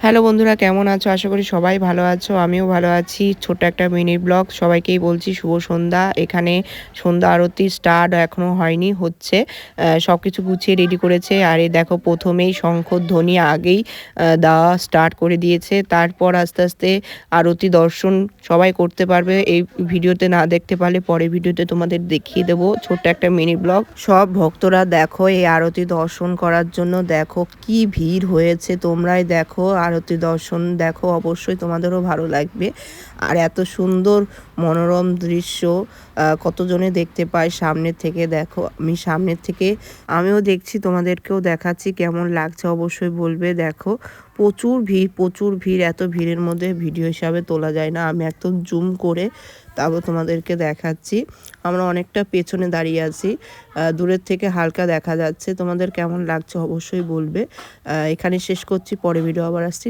Hello বন্ধুরা, কেমন আছো? আশা করি সবাই ভালো আছো। আমিও ভালো আছি। ছোট্ট একটা মিনি ব্লগ, সবাইকেই বলছি শুভ সন্ধ্যা। এখানে সন্ধ্যা আরতি স্টার্ট এখনো হয়নি, হচ্ছে। সবকিছু গুছিয়ে রেডি করেছে। আর এই দেখো, প্রথমেই শঙ্খধ্বনি আগেই দেওয়া স্টার্ট করে দিয়েছে। তারপর আস্তে আস্তে আরতি দর্শন সবাই করতে পারবে। এই ভিডিওতে না দেখতে পারলে পরে ভিডিওতে তোমাদের দেখিয়ে দেবো। ছোট্ট একটা মিনি ব্লগ। সব ভক্তরা দেখো এই আরতি দর্শন করার জন্য দেখো কি ভিড় হয়েছে। তোমরাই দেখো আরতি দর্শন দেখো, অবশ্যই তোমাদেরও ভালো লাগবে। আর এত সুন্দর মনোরম দৃশ্য কতজনে দেখতে পায় সামনের থেকে। দেখো, আমি সামনের থেকে আমিও দেখছি, তোমাদেরকেও দেখাচ্ছি। কেমন লাগছে অবশ্যই বলবে। দেখো, প্রচুর ভিড়, প্রচুর ভিড়। এত ভিড়ের মধ্যে ভিডিও হিসাবে তোলা যায় না। আমি একদম জুম করে তারপর তোমাদেরকে দেখাচ্ছি। আমরা অনেকটা পেছনে দাঁড়িয়ে আছি, দূরের থেকে হালকা দেখা যাচ্ছে। তোমাদের কেমন লাগছে অবশ্যই বলবে। এখানে শেষ করছি, পরে ভিডিও আবার আসছি।